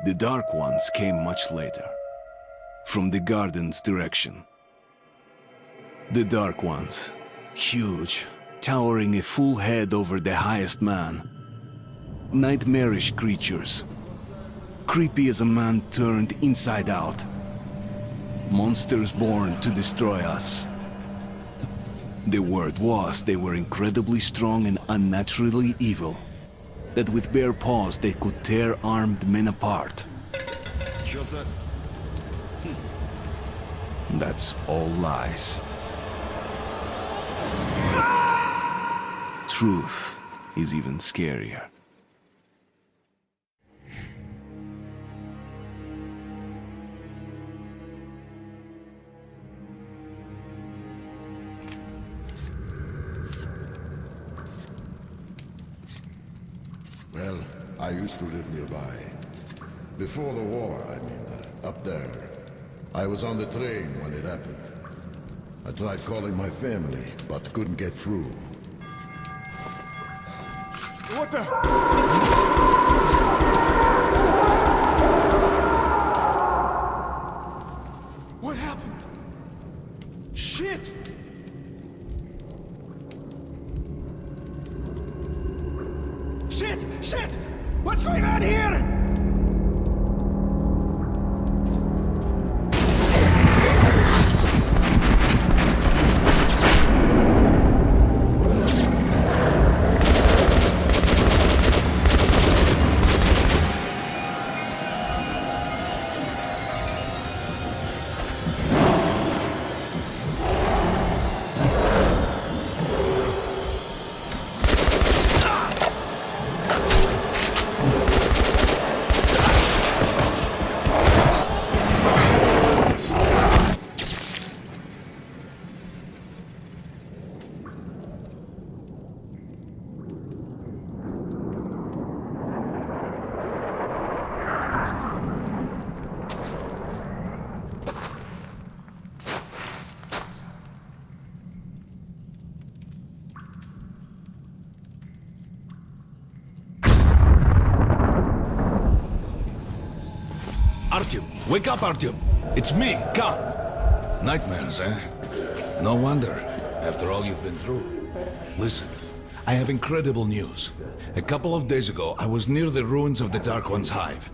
The Dark Ones came much later, from the garden's direction. The Dark Ones, huge, towering a full head over the highest man. Nightmarish creatures, creepy as a man turned inside out. Monsters born to destroy us. The word was they were incredibly strong and unnaturally evil. That with bare paws they could tear armed men apart. That's all lies. Truth is even scarier. Well, I used to live nearby. Before the war, I mean, up there. I was on the train when it happened. I tried calling my family, but couldn't get through. What the? What happened? Shit! Shit! Shit! What's going on here? Artyom, wake up, Artyom! It's me, Khan! Nightmares, eh? No wonder, after all you've been through. Listen, I have incredible news. A couple of days ago, I was near the ruins of the Dark One's hive,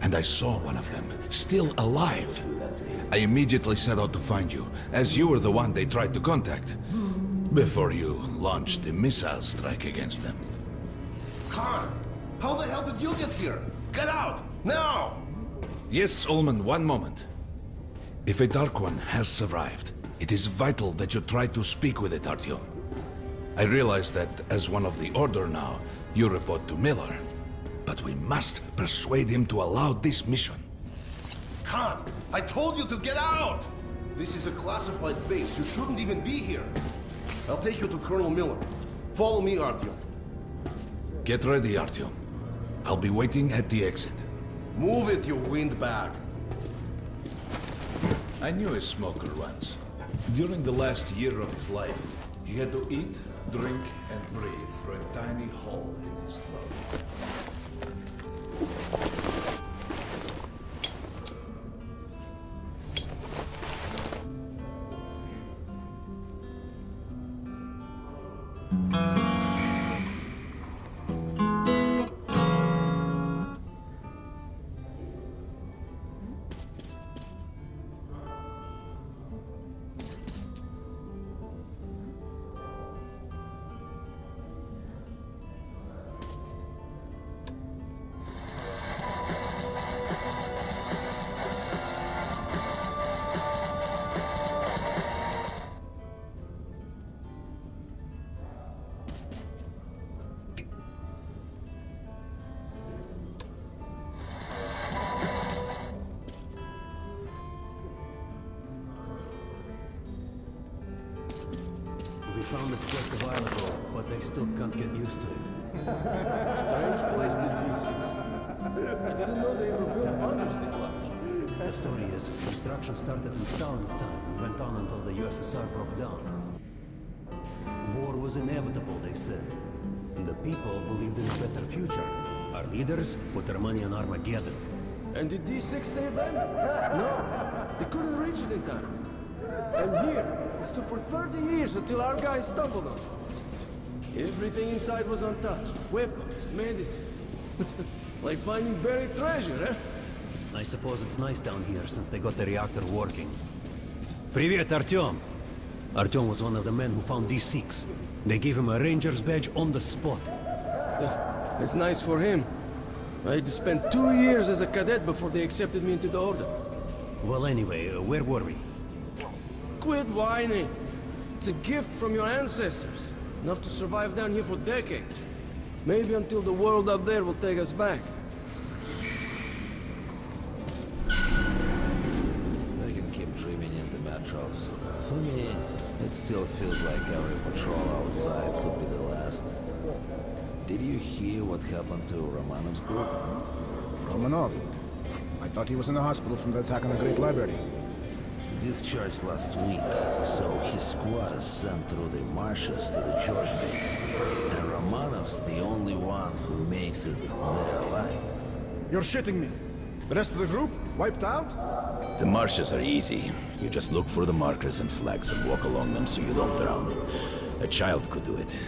and I saw one of them, still alive. I immediately set out to find you, as you were the one they tried to contact, before you launched the missile strike against them. Khan, how the hell did you get here? Get out, now! Yes, Ullman, one moment. If a Dark One has survived, it is vital that you try to speak with it, Artyom. I realize that, as one of the Order now, you report to Miller. But we must persuade him to allow this mission. Khan, I told you to get out! This is a classified base. You shouldn't even be here. I'll take you to Colonel Miller. Follow me, Artyom. Get ready, Artyom. I'll be waiting at the exit. Move it, you windbag. I knew a smoker once. During the last year of his life, he had to eat, drink, and breathe through a tiny hole in his throat. We found this place a while ago, but they still can't get used to it. Strange place, this D6. I didn't know they ever built bunkers this large. The story is, construction started in Stalin's time and went on until the USSR broke down. War was inevitable, they said. And the people believed in a better future. Our leaders put their money on Armageddon. And did D6 save them? No, they couldn't reach it in time. And here, it stood for 30 years until our guys stumbled on it. Everything inside was untouched. Weapons, medicine. Like finding buried treasure, eh? I suppose it's nice down here since they got the reactor working. Привет, Artyom! Artyom was one of the men who found D6. They gave him a ranger's badge on the spot. It's nice for him. I had to spend 2 years as a cadet before they accepted me into the order. Well, anyway, where were we? Quit whining. It's a gift from your ancestors. Enough to survive down here for decades. Maybe until the world up there will take us back. I can keep dreaming in the metros. For me, it still feels like every patrol outside could be the last. Did you hear what happened to Romanov's group? Romanov? I thought he was in the hospital from the attack on the Great Library. Discharged last week, so his squad is sent through the marshes to the George base. And Romanov's the only one who makes it there alive. You're shitting me. The rest of the group? Wiped out? The marshes are easy. You just look for the markers and flags and walk along them so you don't drown. A child could do it.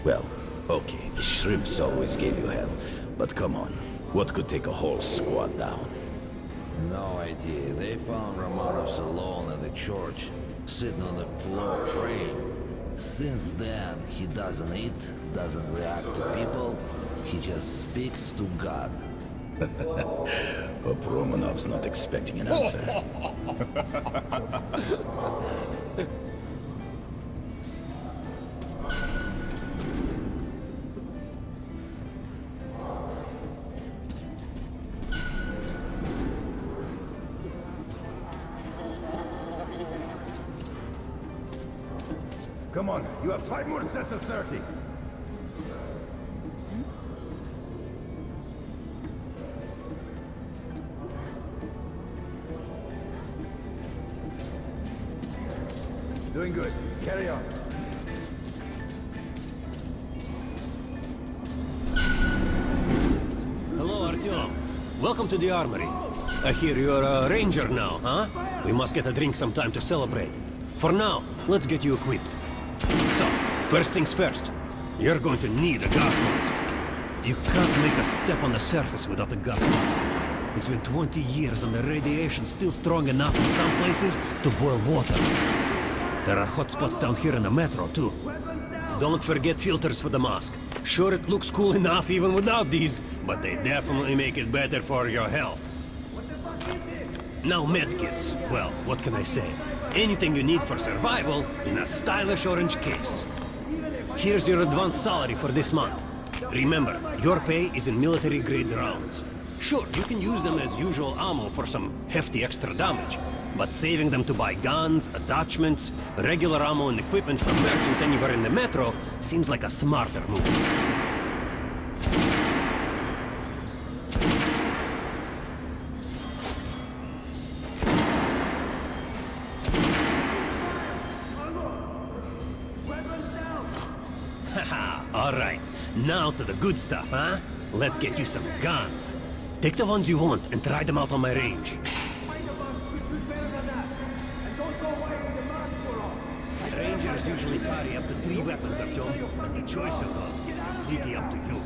Well, okay, the shrimps always gave you hell. But come on, what could take a whole squad down? No idea. They found Romanovs alone at the church, sitting on the floor praying. Since then, he doesn't eat, doesn't react to people. He just speaks to God. Hope Romanov's not expecting an answer. Come on, you have 5 more sets of 30. Doing good. Carry on. Hello, Artyom. Welcome to the armory. I hear you're a ranger now, huh? We must get a drink sometime to celebrate. For now, let's get you equipped. So, first things first. You're going to need a gas mask. You can't make a step on the surface without a gas mask. It's been 20 years and the radiation's still strong enough in some places to boil water. There are hot spots down here in the metro, too. Don't forget filters for the mask. Sure, it looks cool enough even without these, but they definitely make it better for your health. Now medkits. Well, what can I say? Anything you need for survival in a stylish orange case. Here's your advance salary for this month. Remember, your pay is in military-grade rounds. Sure, you can use them as usual ammo for some hefty extra damage, but saving them to buy guns, attachments, regular ammo and equipment from merchants anywhere in the metro seems like a smarter move. All right, now to the good stuff, huh? Let's get you some guns. Take the ones you want and try them out on my range. Rangers usually carry up to 3 weapons, Artyom, and the choice of those is completely up to you.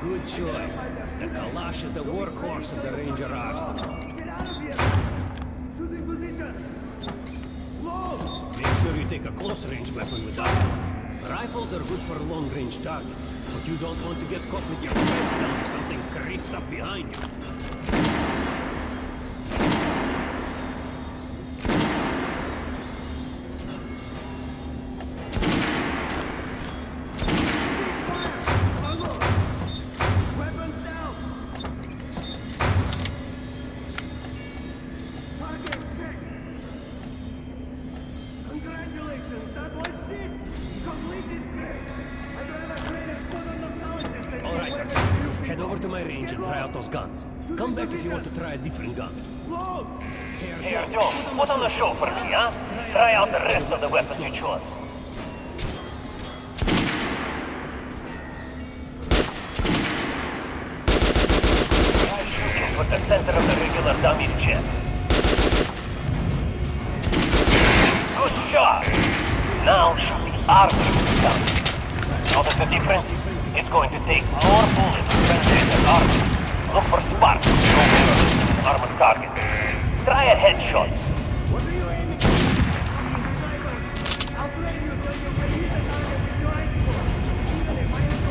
Good choice. The Kalash is the workhorse of the Ranger arsenal. Make sure you take a close-range weapon with that. Rifles are good for long-range targets, but you don't want to get caught with your pants down if something creeps up behind you. Head over to my range and try out those guns. Come back if you want to try a different gun. Here, Joe, put on the show for me, huh? Try out the rest of the weapons you chose. Try shooting with the center of the regular dummy's chest. Good shot! Now shoot the armored gun. Notice the difference? It's going to take more bullets to penetrate the armor. Look for sparks to an armored target. Try a headshot. What are you aiming at? I'll blame you until you can hit the target with your rifle. Even if I have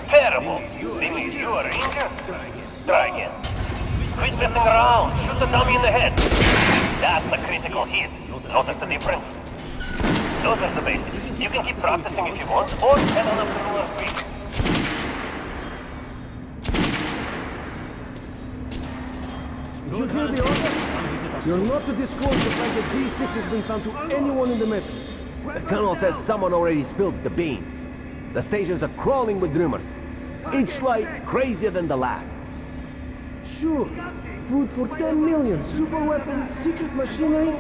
to Terrible. Billy, you a ranger? Try again. Quit messing around. Shoot the dummy in the head. That's a critical hit. Notice the difference? Those are the basics. You can keep practicing if you want, or head on up to ruler speed. Did you hear the order? You're not to disclose the fact that D6 has been found to anyone in the metro. The colonel says someone already spilled the beans. The stations are crawling with rumors. Each lie crazier than the last. Sure. Food for 10 million, super weapons, secret machinery.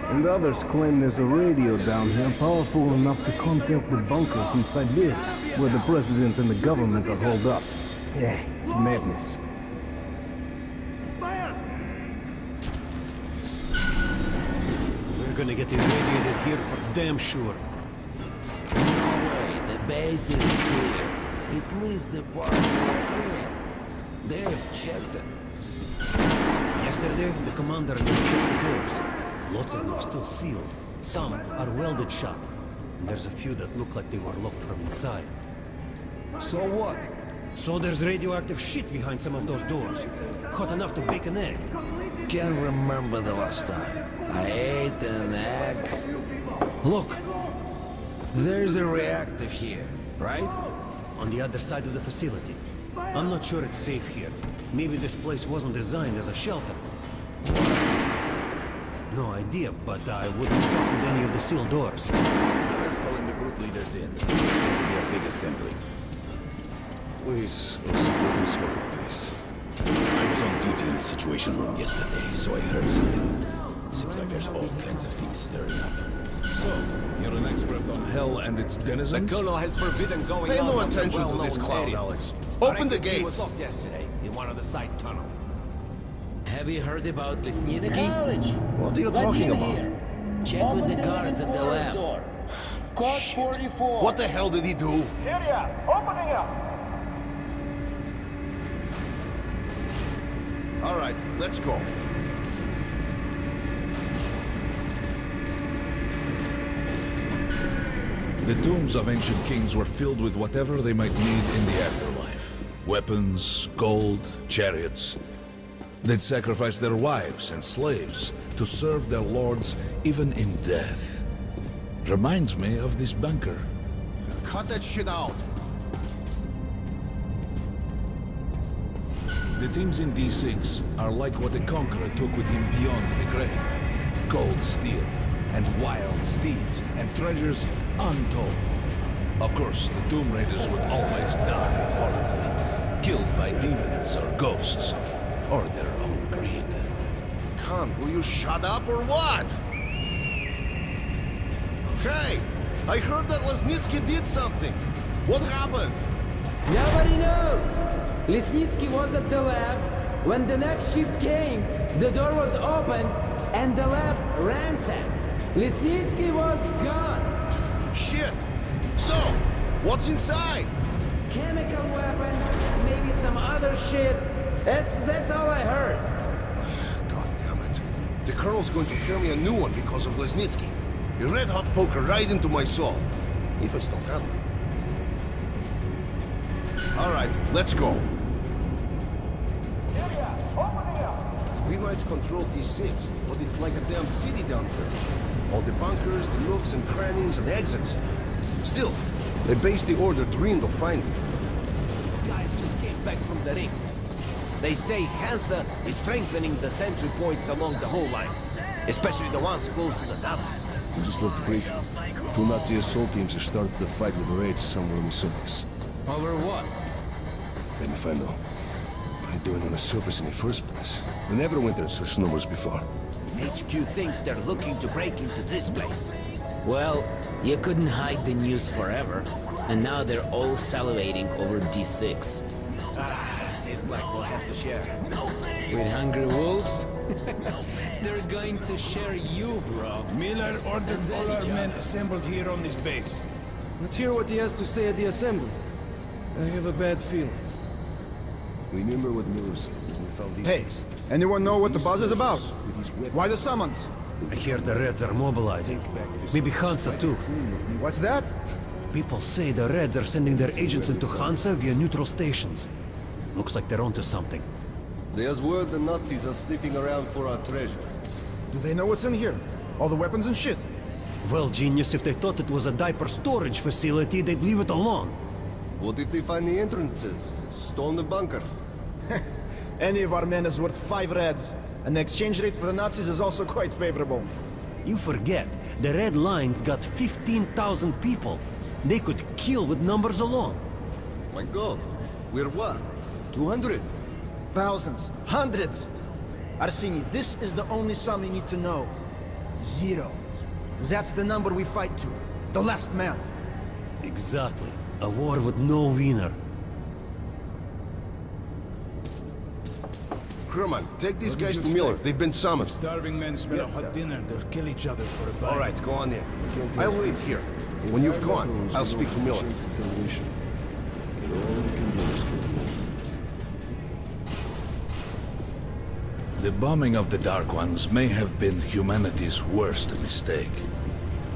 And others claim there's a radio down here powerful enough to contact the bunkers in Siberia, where the president and the government are holed up. Yeah, it's madness. We're gonna get irradiated here for damn sure. No way, the base is clear. At least the part we're in. They've checked it. Yesterday, the commander checked the doors. Lots of them are still sealed. Some are welded shut. And there's a few that look like they were locked from inside. So what? So there's radioactive shit behind some of those doors. Hot enough to bake an egg. Can't remember the last time I ate an egg. Look, there's a reactor here, right? On the other side of the facility. I'm not sure it's safe here. Maybe this place wasn't designed as a shelter. No idea, but I wouldn't fuck with any of the sealed doors. Miller's calling the group leaders in. There's going to be a big assembly. Please, let me smoke a piece. I was on duty in the Situation Room yesterday, so I heard something. Seems like there's all kinds of things stirring up. So, you're an expert on hell and its denizens? The colonel has forbidden going Pay out no of the attention to well-known this clown, areas. Alex. I Open the reckon he was gates. lost yesterday in one of the side tunnels. Have you heard about Lesnitsky? What are you talking about? Check with the guards at the lab. Code 44. What the hell did he do? Area, opening up. All right, let's go. The tombs of ancient kings were filled with whatever they might need in the afterlife. Weapons, gold, chariots. They'd sacrifice their wives and slaves to serve their lords even in death. Reminds me of this bunker. Cut that shit out. The things in D6 are like what the Conqueror took with him beyond the grave. Gold steel, and wild steeds, and treasures untold. Of course, the Tomb Raiders would always die horribly, killed by demons or ghosts, or their own greed. Khan, will you shut up or what? Hey, I heard that Lesnitsky did something. What happened? Nobody knows. Lesnitsky was at the lab. When the next shift came, the door was open and the lab ransacked. Lesnitsky was gone. Shit! So, what's inside? Chemical weapons, maybe some other shit. That's all I heard. God damn it. The Colonel's going to tear me a new one because of Lesnitsky. A red-hot poker right into my soul. If I still have it. All right, let's go. Area, opening up. We might control D6, but it's like a damn city down here. All the bunkers, the nooks and crannies and exits. Still, the base the Order dreamed of finding. Guys just came back from the ring. They say Hansa is strengthening the sentry points along the whole line, especially the ones close to the Nazis. We just left the briefing. 2 Nazi assault teams have started the fight with the raids somewhere on the surface. Over what? Let me find out. What are they doing on the surface in the first place? We never went there in such numbers before. HQ thinks they're looking to break into this place. Well, you couldn't hide the news forever. And now they're all salivating over D6. Seems like we'll have to share. With hungry wolves? They're going to share you, bro. Miller ordered all our men assembled here on this base. Let's hear what he has to say at the assembly. I have a bad feeling. Remember what Miller said when we found these Hey, things? anyone know what the buzz is about? With his weapons. Why the summons? I hear the Reds are mobilizing. Maybe Hansa too. What's that? People say the Reds are sending their agents into Hansa via neutral stations. Looks like they're onto something. There's word the Nazis are sniffing around for our treasure. Do they know what's in here? All the weapons and shit? Well, genius, if they thought it was a diaper storage facility, they'd leave it alone. What if they find the entrances? Storm the bunker? Any of our men is worth 5 reds, and the exchange rate for the Nazis is also quite favorable. You forget, the Red Lines got 15,000 people. They could kill with numbers alone. My God, we're what? 200? Thousands, hundreds. Arsini, this is the only sum you need to know. 0. That's the number we fight to. The last man. Exactly. A war with no winner. Kerman, take these guys to Miller. They've been summoned. Starving men smell a hot dinner. They'll kill each other for a bite. All right, go on in. I'll wait here. When you've gone, I'll speak to Miller. The bombing of the Dark Ones may have been humanity's worst mistake.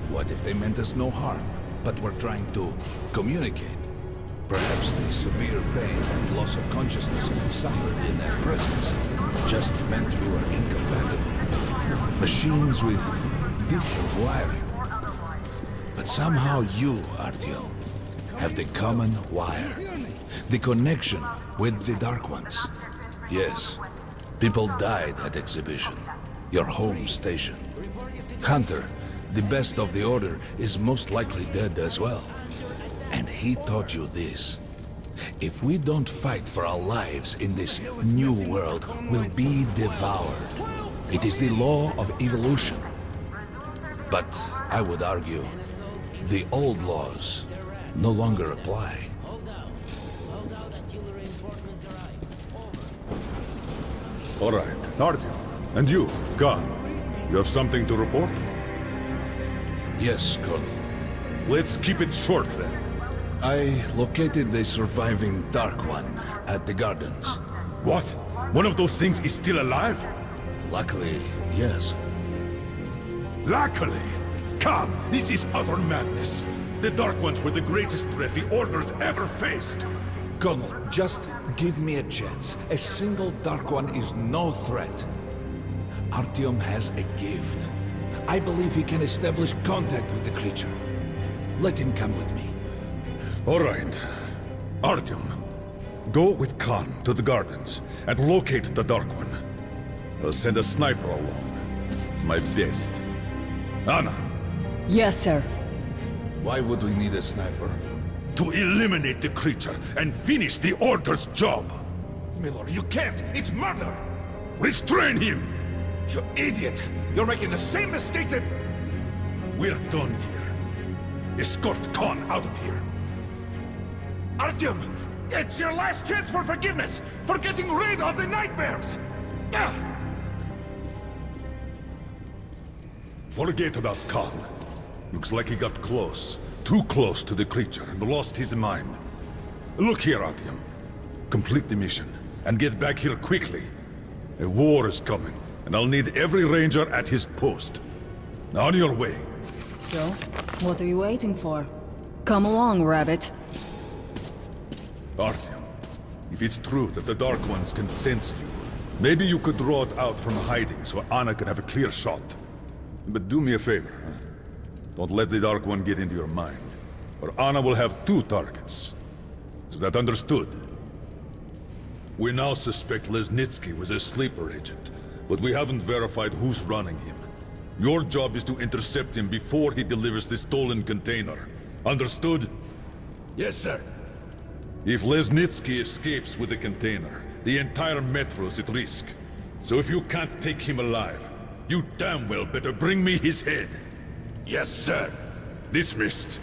What if they meant us no harm, but were trying to communicate? Perhaps the severe pain and loss of consciousness suffered in their presence just meant we were incompatible. Machines with different wiring. But somehow you, Artyom, have the common wire. The connection with the Dark Ones. Yes, people died at Exhibition, your home station. Hunter, the best of the Order, is most likely dead as well. And he taught you this. If we don't fight for our lives in this new world, we'll be devoured. It is the law of evolution. But I would argue, the old laws no longer apply. All right, Artyom. And you, Khan, you have something to report? Yes, Colonel. Let's keep it short, then. I located the surviving Dark One at the gardens. What? One of those things is still alive? Luckily, yes. Luckily? Khan, this is utter madness. The Dark Ones were the greatest threat the Order's ever faced. Colonel, just give me a chance. A single Dark One is no threat. Artyom has a gift. I believe he can establish contact with the creature. Let him come with me. All right. Artyom, go with Khan to the gardens and locate the Dark One. I'll send a sniper along. My best. Anna. Yes, sir. Why would we need a sniper? To eliminate the creature and finish the Order's job. Miller, you can't! It's murder! Restrain him! You idiot! You're making the same mistake that... We're done here. Escort Khan out of here. Artyom! It's your last chance for forgiveness! For getting rid of the nightmares! Forget about Khan. Looks like he got close. Too close to the creature and lost his mind. Look here, Artyom. Complete the mission and get back here quickly. A war is coming, and I'll need every ranger at his post. On your way. So, what are you waiting for? Come along, Rabbit. Artyom, if it's true that the Dark Ones can sense you, maybe you could draw it out from hiding so Anna can have a clear shot. But do me a favor, huh? Don't let the Dark One get into your mind, or Anna will have 2 targets. Is that understood? We now suspect Lesnitsky was a sleeper agent, but we haven't verified who's running him. Your job is to intercept him before he delivers the stolen container. Understood? Yes, sir. If Lesnitsky escapes with the container, the entire metro is at risk. So if you can't take him alive, you damn well better bring me his head. Yes, sir. Dismissed.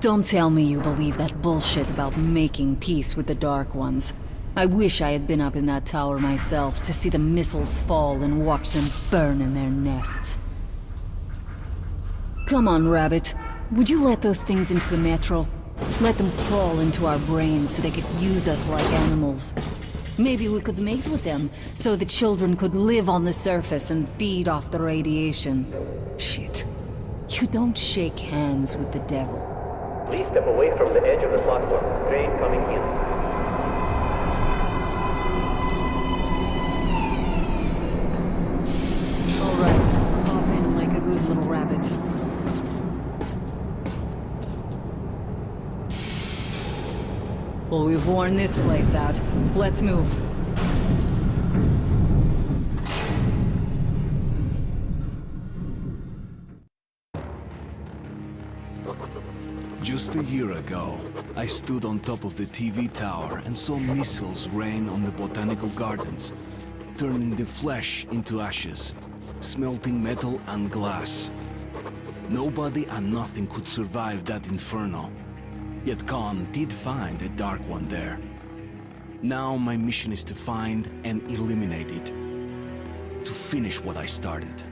Don't tell me you believe that bullshit about making peace with the Dark Ones. I wish I had been up in that tower myself to see the missiles fall and watch them burn in their nests. Come on, Rabbit. Would you let those things into the metro? Let them crawl into our brains so they could use us like animals. Maybe we could mate with them, so the children could live on the surface and feed off the radiation. Shit. You don't shake hands with the devil. Please step away from the edge of the platform. Train coming in. All right, hop in like a good little rabbit. Well, we've worn this place out. Let's move. Just a year ago, I stood on top of the TV tower and saw missiles rain on the botanical gardens, turning the flesh into ashes, smelting metal and glass. Nobody and nothing could survive that inferno. Yet Khan did find a Dark One there. Now my mission is to find and eliminate it. To finish what I started.